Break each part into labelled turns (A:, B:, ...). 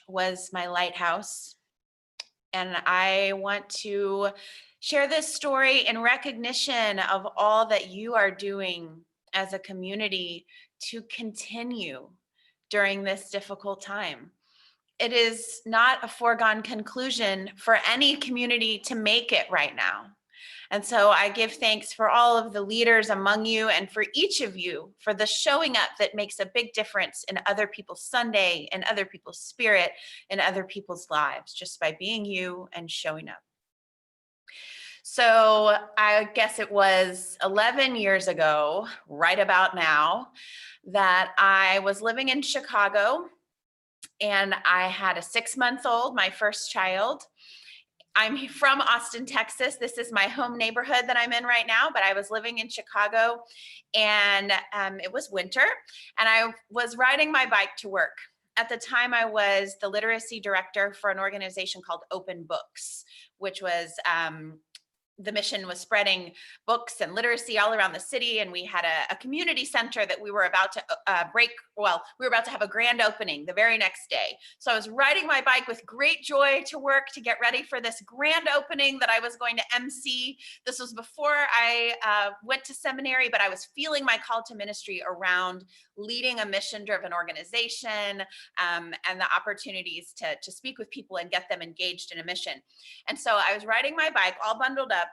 A: was my lighthouse. And I want to share this story in recognition of all that you are doing as a community to continue during this difficult time. It is not a foregone conclusion for any community to make it right now. And so I give thanks for all of the leaders among you and for each of you for the showing up that makes a big difference in other people's Sunday, in other people's spirit, in other people's lives, just by being you and showing up. So I guess it was 11 years ago, right about now, that I was living in Chicago and I had a 6-month-old, my first child. I'm from Austin, Texas. This is my home neighborhood that I'm in right now, but I was living in Chicago and it was winter and I was riding my bike to work. At the time, I was the literacy director for an organization called Open Books, which was the mission was spreading books and literacy all around the city. And we had a community center that we were about to we were about to have a grand opening the very next day. So I was riding my bike with great joy to work to get ready for this grand opening that I was going to MC. This was before I went to seminary, but I was feeling my call to ministry around leading a mission-driven organization and the opportunities to speak with people and get them engaged in a mission. And so I was riding my bike all bundled up,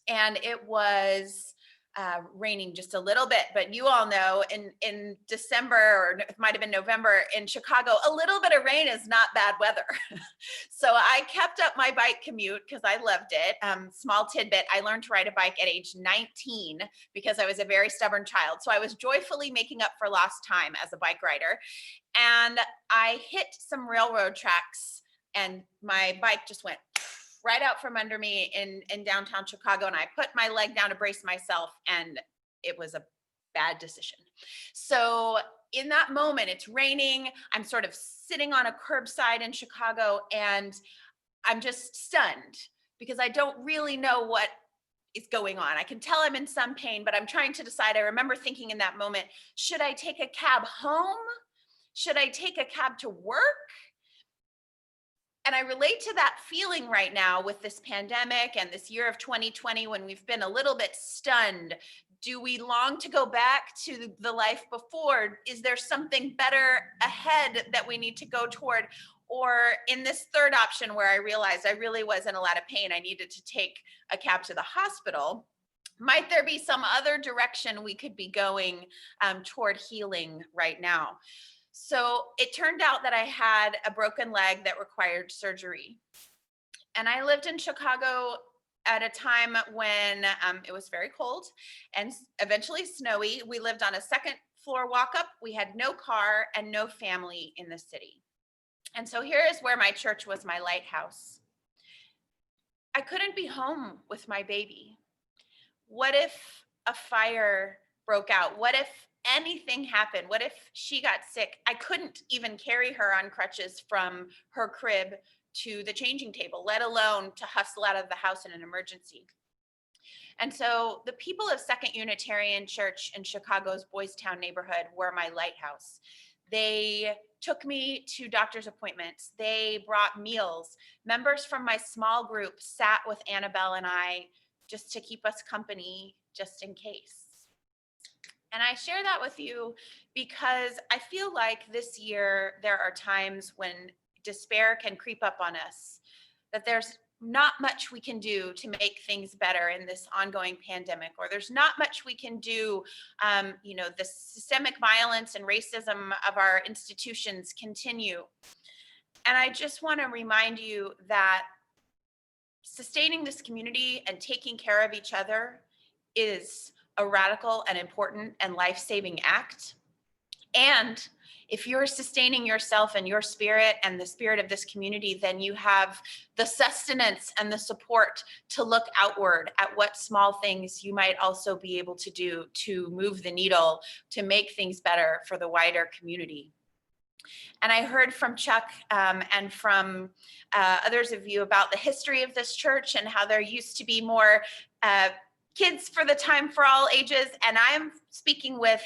A: and it was raining just a little bit, but you all know in December, or it might have been November in Chicago, a little bit of rain is not bad weather. So I kept up my bike commute because I loved it. Small tidbit, I learned to ride a bike at age 19 because I was a very stubborn child. So I was joyfully making up for lost time as a bike rider. And I hit some railroad tracks and my bike just went right out from under me in downtown Chicago. And I put my leg down to brace myself and it was a bad decision. So in that moment, it's raining. I'm sort of sitting on a curbside in Chicago and I'm just stunned because I don't really know what is going on. I can tell I'm in some pain, but I'm trying to decide. I remember thinking in that moment, should I take a cab home? Should I take a cab to work? And I relate to that feeling right now with this pandemic and this year of 2020 when we've been a little bit stunned. Do we long to go back to the life before? Is there something better ahead that we need to go toward? Or in this third option where I realized I really was in a lot of pain, I needed to take a cab to the hospital. Might there be some other direction we could be going toward healing right now? So it turned out that I had a broken leg that required surgery. And I lived in Chicago at a time when it was very cold and eventually snowy. We lived on a second floor walk up. We had no car and no family in the city. And so here is where my church was my lighthouse. I couldn't be home with my baby. What if a fire broke out? What if anything happened? What if she got sick? I couldn't even carry her on crutches from her crib to the changing table, let alone to hustle out of the house in an emergency. And so the people of Second Unitarian Church in Chicago's Boys Town neighborhood were my lighthouse. They took me to doctor's appointments. They brought meals. Members from my small group sat with Annabelle and I just to keep us company, just in case. And I share that with you because I feel like this year there are times when despair can creep up on us, that there's not much we can do to make things better in this ongoing pandemic, or there's not much we can do. The systemic violence and racism of our institutions continue. And I just want to remind you that sustaining this community and taking care of each other is a radical and important and life-saving act. And if you're sustaining yourself and your spirit and the spirit of this community, then you have the sustenance and the support to look outward at what small things you might also be able to do to move the needle, to make things better for the wider community. And I heard from Chuck and from others of you about the history of this church and how there used to be more kids for the time for all ages, and I'm speaking with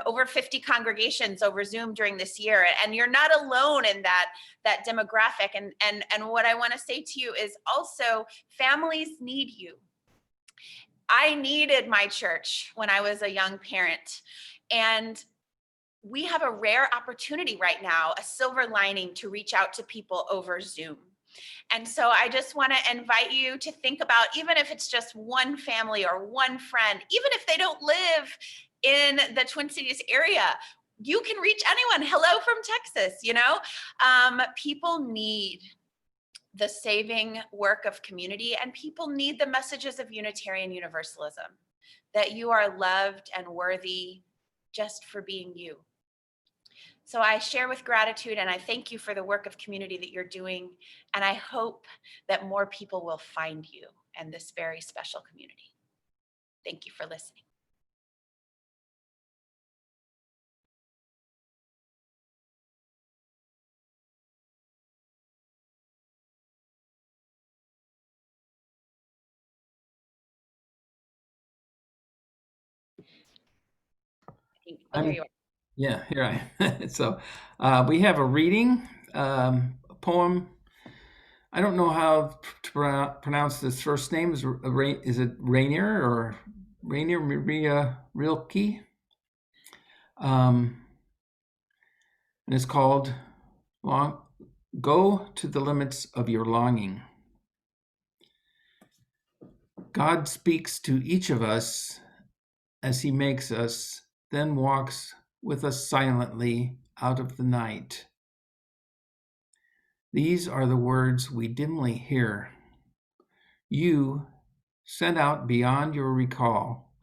A: over 50 congregations over Zoom during this year, and you're not alone in that demographic. And what I want to say to you is also, families need you. I needed my church when I was a young parent, and we have a rare opportunity right now, a silver lining, to reach out to people over Zoom. And so I just want to invite you to think about, even if it's just one family or one friend, even if they don't live in the Twin Cities area, you can reach anyone. Hello from Texas, you know? People need the saving work of community, and people need the messages of Unitarian Universalism, that you are loved and worthy just for being you. So I share with gratitude, and I thank you for the work of community that you're doing. And I hope that more people will find you and this very special community. Thank you for listening. Oh, here you are.
B: Yeah, here I am. So we have a reading, a poem. I don't know how to pronounce this first name. Is it Rainier or Rainier Maria Rilke? And it's called Go to the Limits of Your Longing. God speaks to each of us as he makes us, then walks with us silently out of the night. These are the words we dimly hear. You, sent out beyond your recall,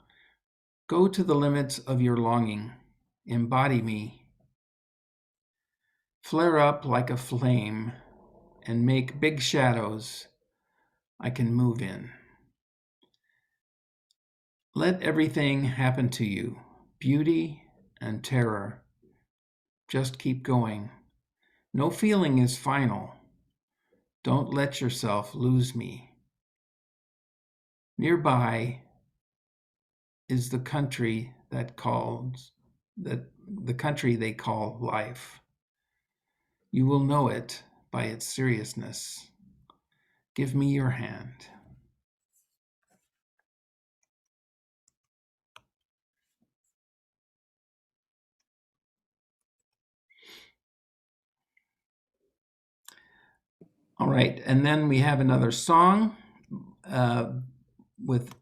B: go to the limits of your longing, embody me. Flare up like a flame and make big shadows I can move in. Let everything happen to you, beauty and terror. Just keep going. No feeling is final. Don't let yourself lose me. Nearby is the country they call life. You will know it by its seriousness. Give me your hand. All right, and then we have another song with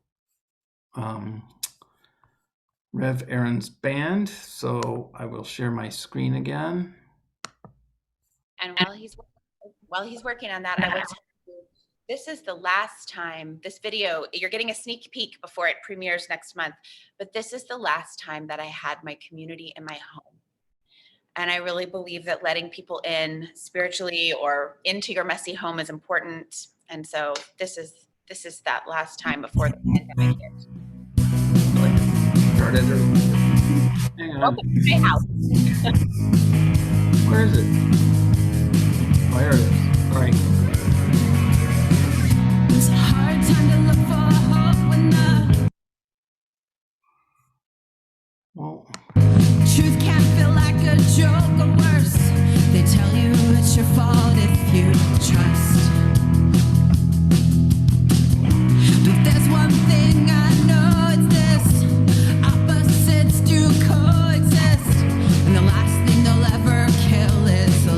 B: Rev Erin's band. So I will share my screen again.
A: And while he's working on that, I will tell you, this is the last time, this video, you're getting a sneak peek before it premieres next month, but this is the last time that I had my community in my home. And I really believe that letting people in spiritually or into your messy home is important. And so this is that last time before the pandemic hit.
B: Started early. Hang on.
A: Welcome to my house.
B: Where is it? Oh, here it is. All right.
C: It's a hard time to look for hope when the truth can feel like a joke or worse. They tell you it's your fault if you trust. But there's one thing I know, it's this: opposites do coexist, and the last thing they'll ever kill is the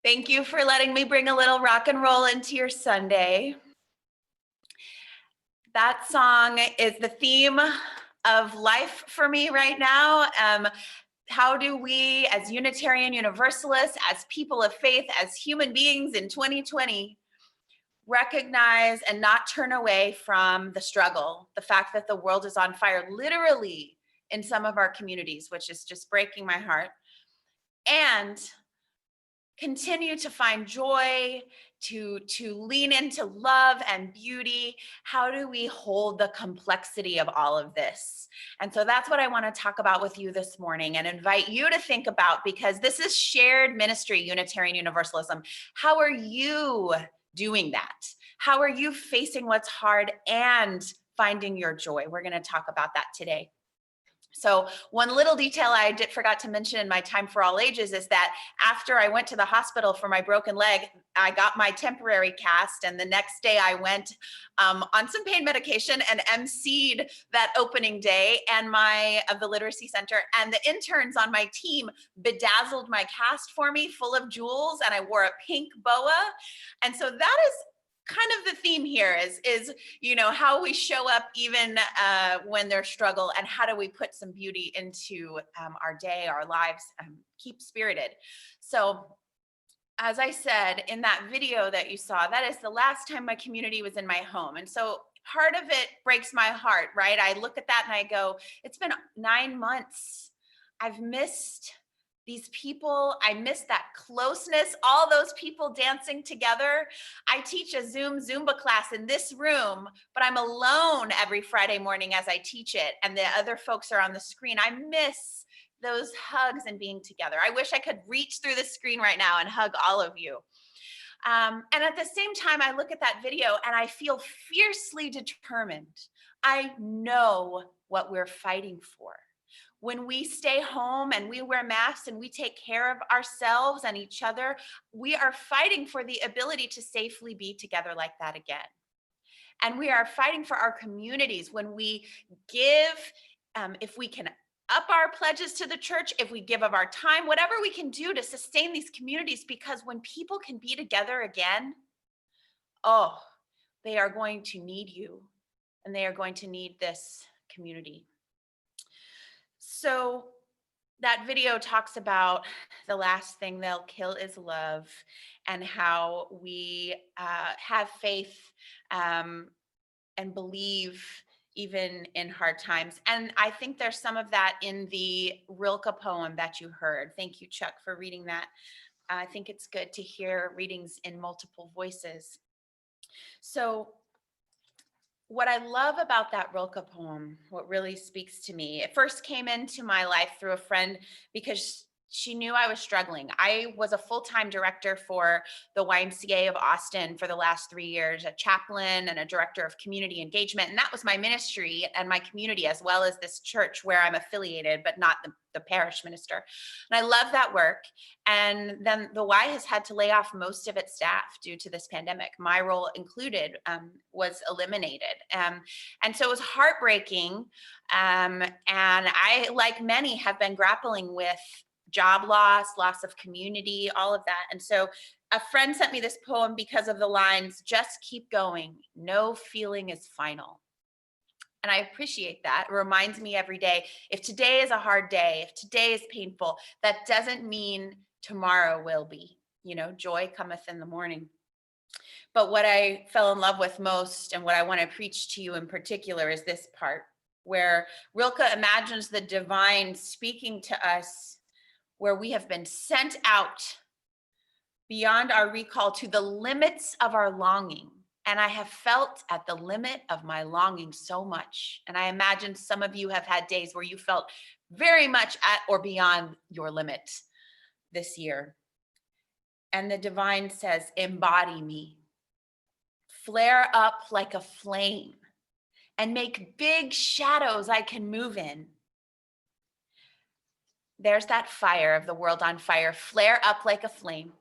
A: Thank you for letting me bring a little rock and roll into your Sunday. That song is the theme of life for me right now. How do we, as Unitarian Universalists, as people of faith, as human beings in 2020, recognize and not turn away from the struggle, the fact that the world is on fire, literally in some of our communities, which is just breaking my heart, and continue to find joy, to lean into love and beauty? How do we hold the complexity of all of this? And so that's what I want to talk about with you this morning and invite you to think about, because this is shared ministry, Unitarian Universalism. How are you doing that? How are you facing what's hard and finding your joy? We're going to talk about that today. So one little detail I forgot to mention in my Time for All Ages is that after I went to the hospital for my broken leg, I got my temporary cast, and the next day I went on some pain medication and emceed that opening day and of the Literacy Center, and the interns on my team bedazzled my cast for me full of jewels, and I wore a pink boa. And so that is kind of the theme here is how we show up even when there's struggle, and how do we put some beauty into our day, our lives, keep spirited. So as I said in that video that you saw, that is the last time my community was in my home. And so part of it breaks my heart, right? I look at that and I go, it's been 9 months. I've missed these people. I miss that closeness, all those people dancing together. I teach a Zoom Zumba class in this room, but I'm alone every Friday morning as I teach it, and the other folks are on the screen. I miss those hugs and being together. I wish I could reach through the screen right now and hug all of you. And at the same time, I look at that video and I feel fiercely determined. I know what we're fighting for. When we stay home and we wear masks and we take care of ourselves and each other, we are fighting for the ability to safely be together like that again. And we are fighting for our communities when we give, if we can up our pledges to the church, if we give of our time, whatever we can do to sustain these communities, because when people can be together again, they are going to need you, and they are going to need this community. So that video talks about the last thing they'll kill is love, and how we have faith and believe even in hard times. And I think there's some of that in the Rilke poem that you heard. Thank you, Chuck, for reading that. I think it's good to hear readings in multiple voices. So what I love about that Rilke poem, what really speaks to me, it first came into my life through a friend because she knew I was struggling. I was a full-time director for the YMCA of Austin for the last 3 years, a chaplain and a director of community engagement. And that was my ministry and my community, as well as this church where I'm affiliated, but not the parish minister. And I love that work. And then the Y has had to lay off most of its staff due to this pandemic. My role included was eliminated. And so it was heartbreaking. And I, like many, have been grappling with job loss of community, all of that. And so a friend sent me this poem because of the lines, "Just keep going. No feeling is final." And I appreciate that. It reminds me every day, if today is a hard day, if today is painful, that doesn't mean tomorrow will be. Joy cometh in the morning. But what I fell in love with most, and what I want to preach to you in particular, is this part where Rilke imagines the divine speaking to us, where we have been sent out beyond our recall to the limits of our longing. And I have felt at the limit of my longing so much. And I imagine some of you have had days where you felt very much at or beyond your limit this year. And the divine says, embody me, flare up like a flame, and make big shadows I can move in. There's that fire of the world on fire. Flare up like a flame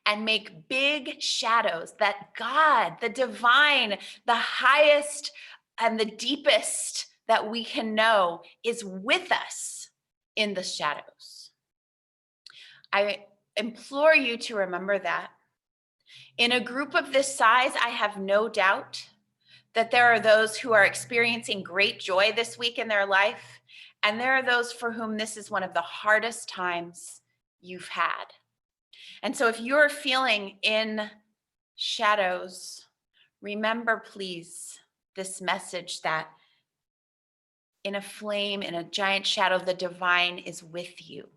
A: and make big shadows that God, the divine, the highest and the deepest that we can know, is with us in the shadows. I implore you to remember that. In a group of this size, I have no doubt that there are those who are experiencing great joy this week in their life, and there are those for whom this is one of the hardest times you've had. And so if you're feeling in shadows, remember, please, this message that in a flame, in a giant shadow, the divine is with you.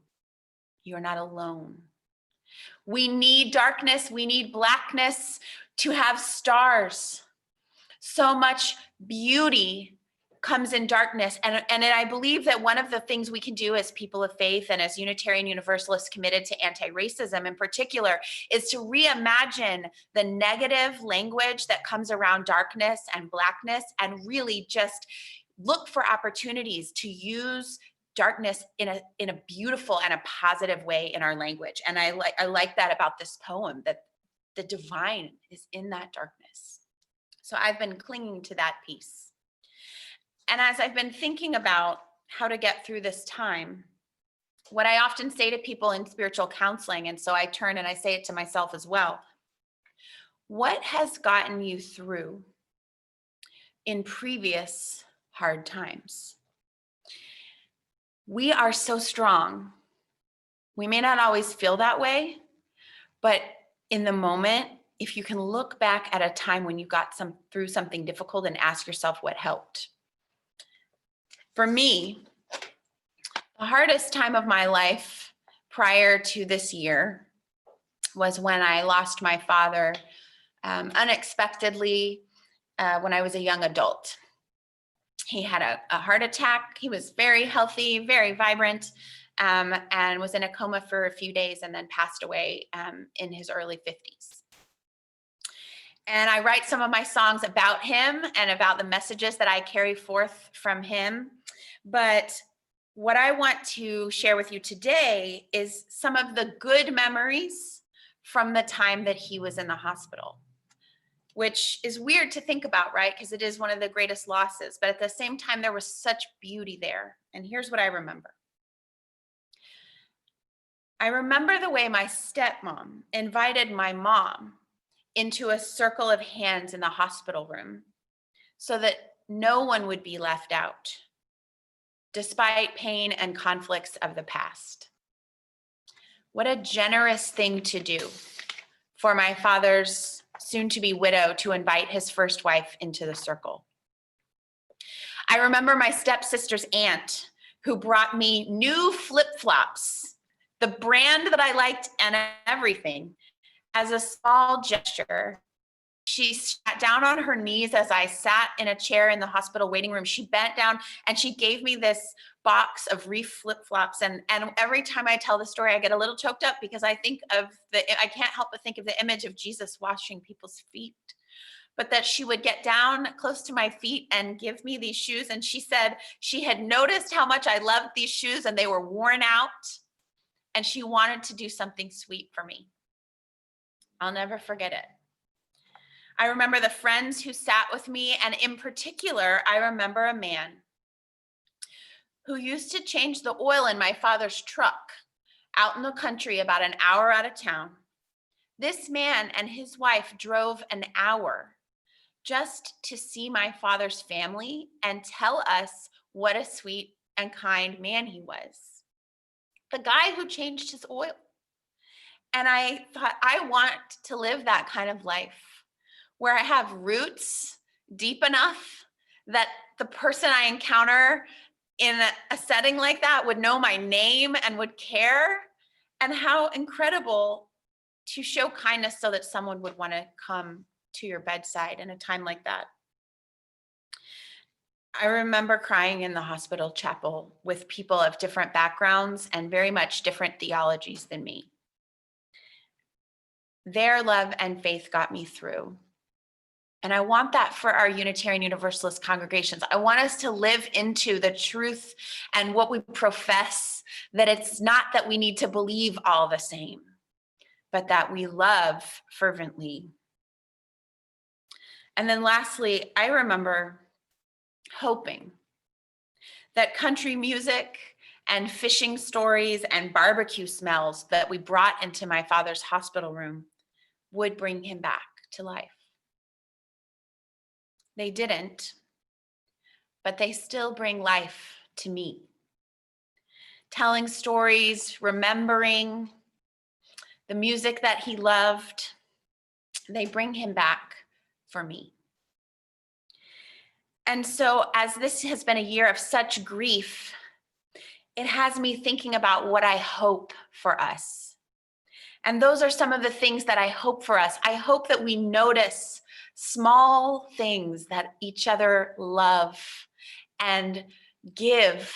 A: You're not alone. We need darkness, we need blackness to have stars. So much beauty comes in darkness. And I believe that one of the things we can do as people of faith and as Unitarian Universalists committed to anti-racism in particular is to reimagine the negative language that comes around darkness and blackness and really just look for opportunities to use darkness in a beautiful and a positive way in our language. And I like that about this poem, that the divine is in that darkness. So I've been clinging to that piece. And as I've been thinking about how to get through this time, what I often say to people in spiritual counseling, and so I turn and I say it to myself as well, what has gotten you through in previous hard times? We are so strong. We may not always feel that way, but in the moment, if you can look back at a time when you got through something difficult and ask yourself what helped. For me, the hardest time of my life prior to this year was when I lost my father unexpectedly when I was a young adult. He had a heart attack. He was very healthy, very vibrant, and was in a coma for a few days and then passed away in his early 50s. And I write some of my songs about him and about the messages that I carry forth from him. But what I want to share with you today is some of the good memories from the time that he was in the hospital, which is weird to think about, right? Because it is one of the greatest losses. But at the same time, there was such beauty there. And here's what I remember. I remember the way my stepmom invited my mom into a circle of hands in the hospital room so that no one would be left out, despite pain and conflicts of the past. What a generous thing to do for my father's soon-to-be widow to invite his first wife into the circle. I remember my stepsister's aunt who brought me new flip-flops, the brand that I liked and everything, as a small gesture. She sat down on her knees as I sat in a chair in the hospital waiting room. She bent down and she gave me this box of Reef flip-flops. And every time I tell the story, I get a little choked up because I can't help but think of the image of Jesus washing people's feet. But that she would get down close to my feet and give me these shoes. And she said she had noticed how much I loved these shoes and they were worn out. And she wanted to do something sweet for me. I'll never forget it. I remember the friends who sat with me, and in particular, I remember a man who used to change the oil in my father's truck out in the country about an hour out of town. This man and his wife drove an hour just to see my father's family and tell us what a sweet and kind man he was. The guy who changed his oil. And I thought, I want to live that kind of life where I have roots deep enough that the person I encounter in a setting like that would know my name and would care. And how incredible to show kindness so that someone would want to come to your bedside in a time like that. I remember crying in the hospital chapel with people of different backgrounds and very much different theologies than me. Their love and faith got me through. And I want that for our Unitarian Universalist congregations. I want us to live into the truth and what we profess, that it's not that we need to believe all the same, but that we love fervently. And then lastly, I remember hoping that country music and fishing stories and barbecue smells that we brought into my father's hospital room would bring him back to life. They didn't, but they still bring life to me. Telling stories, remembering the music that he loved, they bring him back for me. And so as this has been a year of such grief, it has me thinking about what I hope for us. And those are some of the things that I hope for us. I hope that we notice small things that each other love and give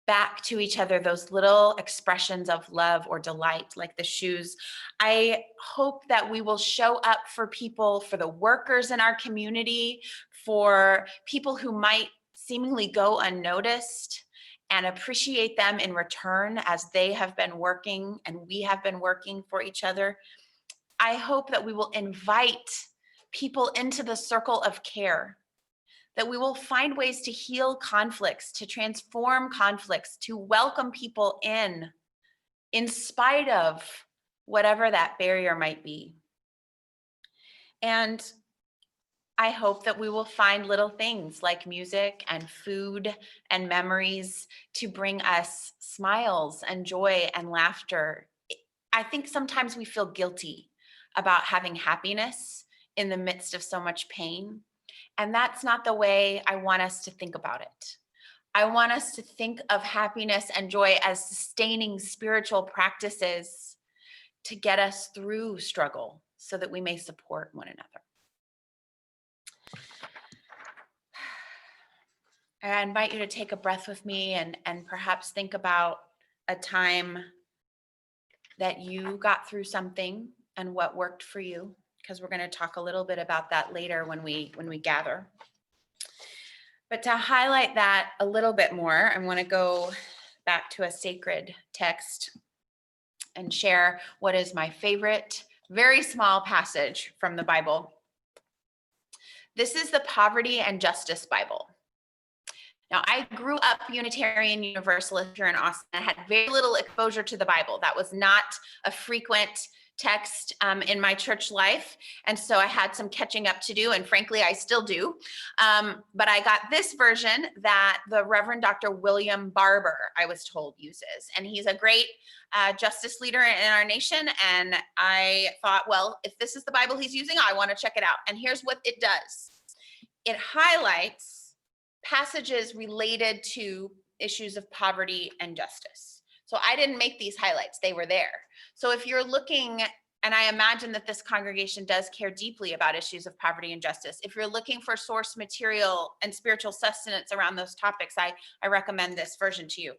A: back to each other, those little expressions of love or delight, like the shoes. I hope that we will show up for people, for the workers in our community, for people who might seemingly go unnoticed, and appreciate them in return as they have been working and we have been working for each other. I hope that we will invite people into the circle of care, that we will find ways to heal conflicts, to transform conflicts, to welcome people in spite of whatever that barrier might be. And I hope that we will find little things like music and food and memories to bring us smiles and joy and laughter. I think sometimes we feel guilty about having happiness in the midst of so much pain. And that's not the way I want us to think about it. I want us to think of happiness and joy as sustaining spiritual practices to get us through struggle so that we may support one another. I invite you to take a breath with me and perhaps think about a time that you got through something and what worked for you, because we're going to talk a little bit about that later when we gather. But to highlight that a little bit more, I want to go back to a sacred text and share what is my favorite, very small passage from the Bible. This is the Poverty and Justice Bible. Now, I grew up Unitarian Universalist here in Austin. I had very little exposure to the Bible. That was not a frequent text in my church life. And so I had some catching up to do, and frankly, I still do. But I got this version that the Reverend Dr. William Barber, I was told, uses. And he's a great justice leader in our nation. And I thought, well, if this is the Bible he's using, I want to check it out. And here's what it does. It highlights passages related to issues of poverty and justice. So I didn't make these highlights, they were there. So if you're looking, and I imagine that this congregation does care deeply about issues of poverty and justice, if you're looking for source material and spiritual sustenance around those topics, I recommend this version to you.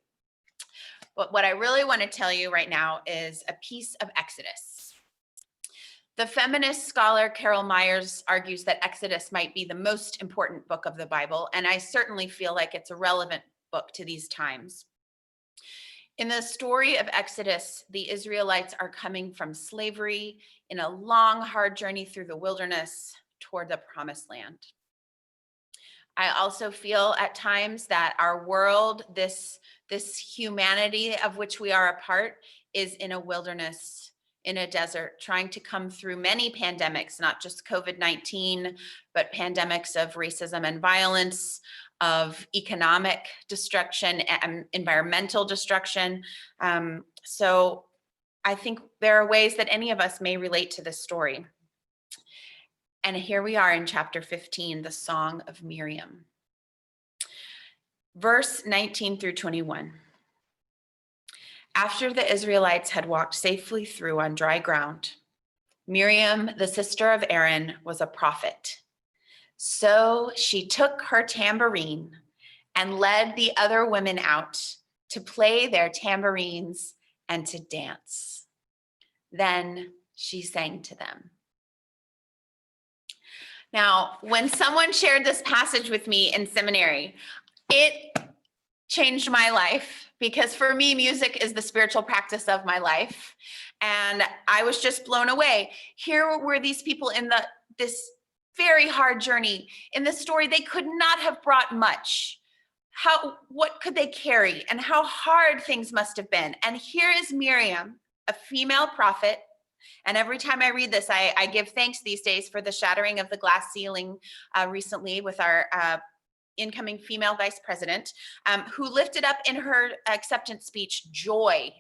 A: But what I really want to tell you right now is a piece of Exodus. The feminist scholar Carol Myers argues that Exodus might be the most important book of the Bible, and I certainly feel like it's a relevant book to these times. In the story of Exodus, the Israelites are coming from slavery in a long, hard journey through the wilderness toward the promised land. I also feel at times that our world, this humanity of which we are a part, is in a wilderness, in a desert, trying to come through many pandemics, not just COVID-19, but pandemics of racism and violence, of economic destruction and environmental destruction. So I think there are ways that any of us may relate to this story. And here we are in chapter 15, the Song of Miriam. Verse 19 through 21. After the Israelites had walked safely through on dry ground, Miriam, the sister of Aaron, was a prophet. So she took her tambourine and led the other women out to play their tambourines and to dance. Then she sang to them. Now, when someone shared this passage with me in seminary, it changed my life, because for me, music is the spiritual practice of my life. And I was just blown away. Here were these people in this very hard journey. In this story, they could not have brought much. what could they carry and how hard things must have been. And here is Miriam, a female prophet. And every time I read this, I give thanks these days for the shattering of the glass ceiling recently with our incoming female vice president, who lifted up in her acceptance speech joy.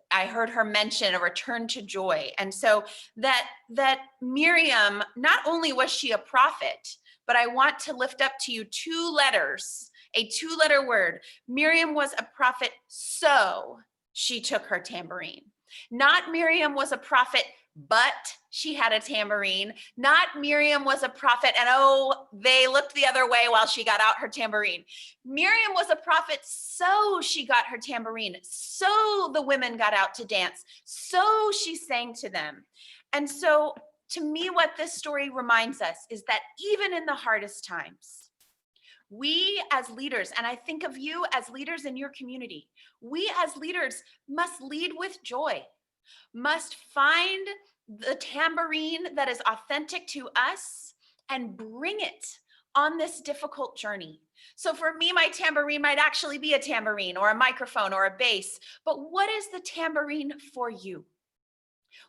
A: I heard her mention a return to joy. And so that Miriam, not only was she a prophet, but I want to lift up to you two letters, a two-letter word. Miriam was a prophet, so she took her tambourine. Not Miriam was a prophet, but she had a tambourine. Not Miriam was a prophet and oh, they looked the other way while she got out her tambourine. Miriam was a prophet, so she got her tambourine. So the women got out to dance. So she sang to them. And so to me, what this story reminds us is that even in the hardest times, we as leaders, and I think of you as leaders in your community, we as leaders must lead with joy, must find the tambourine that is authentic to us and bring it on this difficult journey. So for me, my tambourine might actually be a tambourine or a microphone or a bass, but what is the tambourine for you?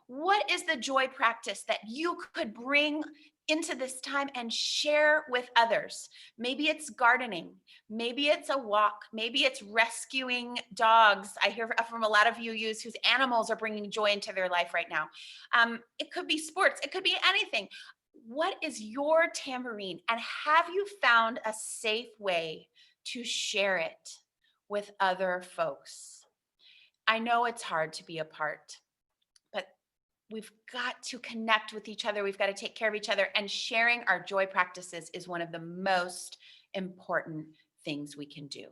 A: What is the joy practice that you could bring into this time and share with others? Maybe it's gardening, maybe it's a walk, maybe it's rescuing dogs. I hear from a lot of you whose animals are bringing joy into their life right now. It could be sports, it could be anything. What is your tambourine? And have you found a safe way to share it with other folks? I know it's hard to be apart, but we've got to connect with each other. We've got to take care of each other, and sharing our joy practices is one of the most important things we can do.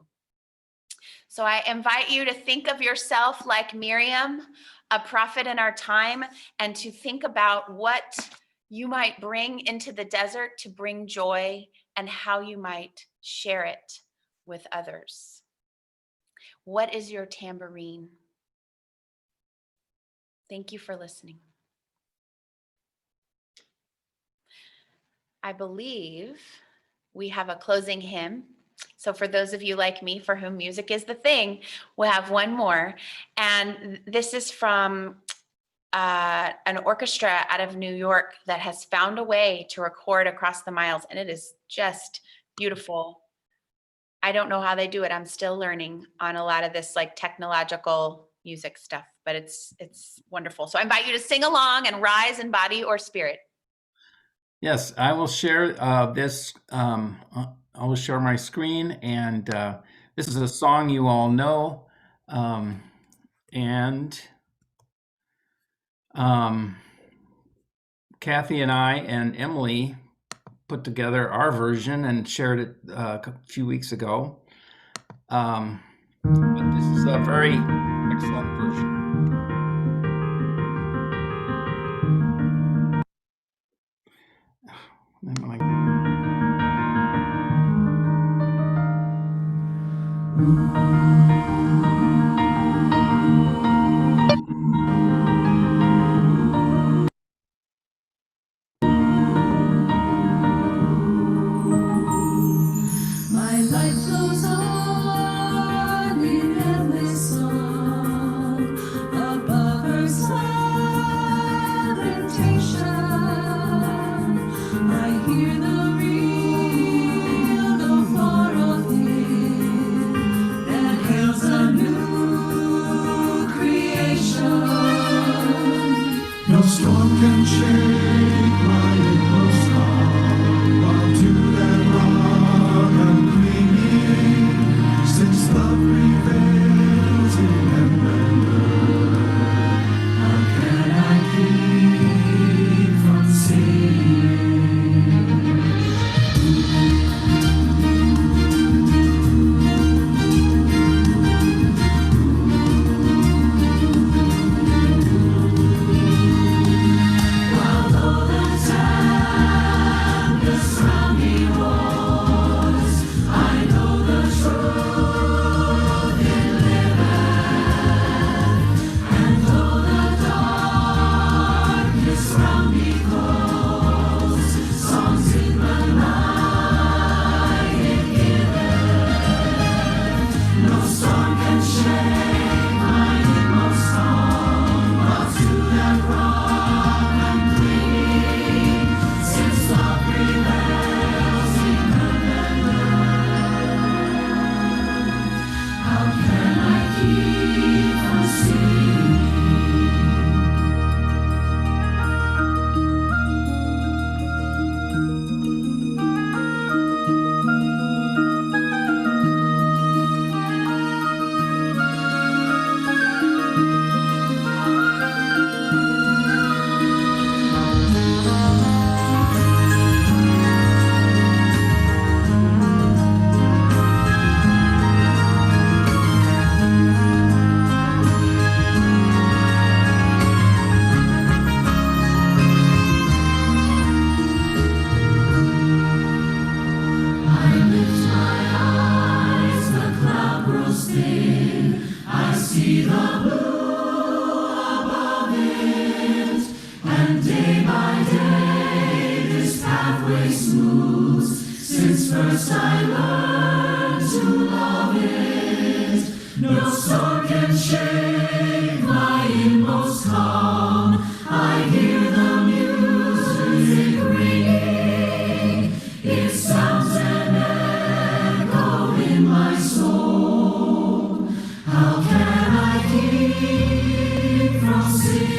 A: So I invite you to think of yourself like Miriam, a prophet in our time, and to think about what you might bring into the desert to bring joy and how you might share it with others. What is your tambourine? Thank you for listening. I believe we have a closing hymn. So for those of you like me for whom music is the thing, we'll have one more. And this is from an orchestra out of New York that has found a way to record across the miles. And it is just beautiful. I don't know how they do it. I'm still learning on a lot of this like technological music stuff, but it's wonderful. So I invite you to sing along and rise in body or spirit.
B: Yes, I will share this. I will share my screen, and this is a song you all know. And Kathy and I and Emily put together our version and shared it a few weeks ago. But this is a very excellent version.
C: My life flows on in endless song. first I learned to love it, no storm can shake my inmost calm. I hear the music ringing, it sounds an echo in my soul. How can I keep from singing?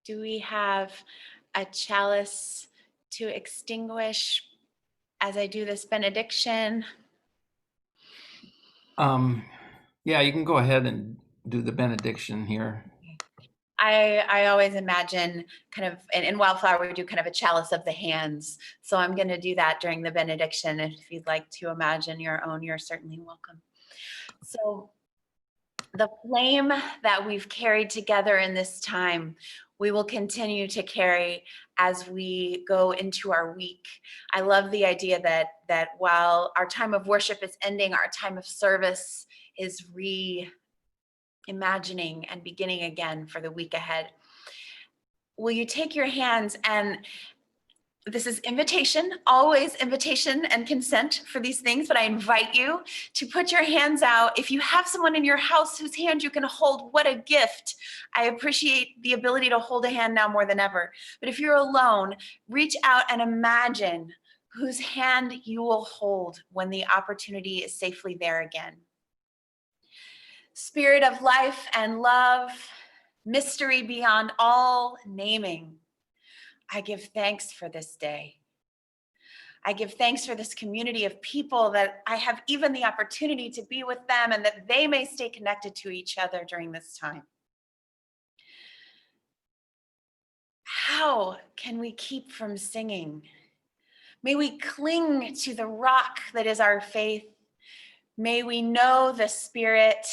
A: Do we have a chalice to extinguish as I do this benediction?
B: Yeah, you can go ahead and do the benediction here.
A: I always imagine kind of, in Wildflower, we do kind of a chalice of the hands. So I'm going to do that during the benediction. If you'd like to imagine your own, you're certainly welcome. So the flame that we've carried together in this time, we will continue to carry as we go into our week. I love the idea that while our time of worship is ending, our time of service is reimagining and beginning again for the week ahead. Will you take your hands, and this is invitation, always invitation and consent for these things, but I invite you to put your hands out. If you have someone in your house whose hand you can hold, what a gift. I appreciate the ability to hold a hand now more than ever. But if you're alone, reach out and imagine whose hand you will hold when the opportunity is safely there again. Spirit of life and love, mystery beyond all naming, I give thanks for this day. I give thanks for this community of people, that I have even the opportunity to be with them and that they may stay connected to each other during this time. How can we keep from singing? May we cling to the rock that is our faith. May we know the Spirit.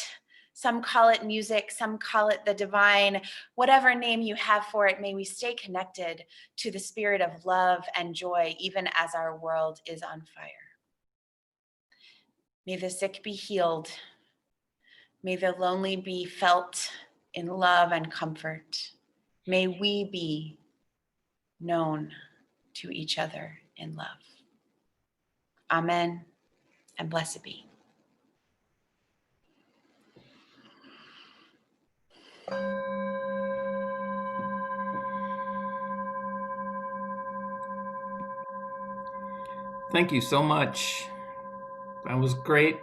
A: Some call it music, some call it the divine. Whatever name you have for it, may we stay connected to the spirit of love and joy, even as our world is on fire. May the sick be healed. May the lonely be felt in love and comfort. May we be known to each other in love. Amen, and blessed be.
B: Thank you so much. That was great.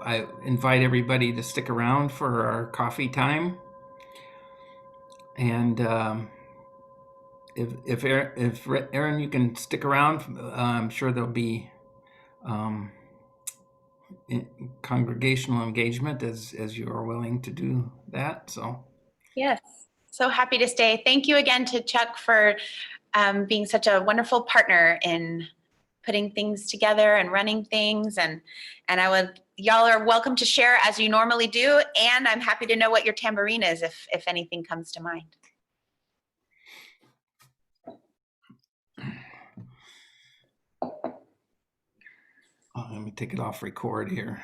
B: I invite everybody to stick around for our coffee time. And if Erin, you can stick around, I'm sure there'll be congregational engagement as you are willing to do that. So
A: Yes, so happy to stay. Thank you again to Chuck for being such a wonderful partner in putting things together and running things. And y'all are welcome to share as you normally do. And I'm happy to know what your tambourine is if anything comes to mind.
B: let me take it off record here.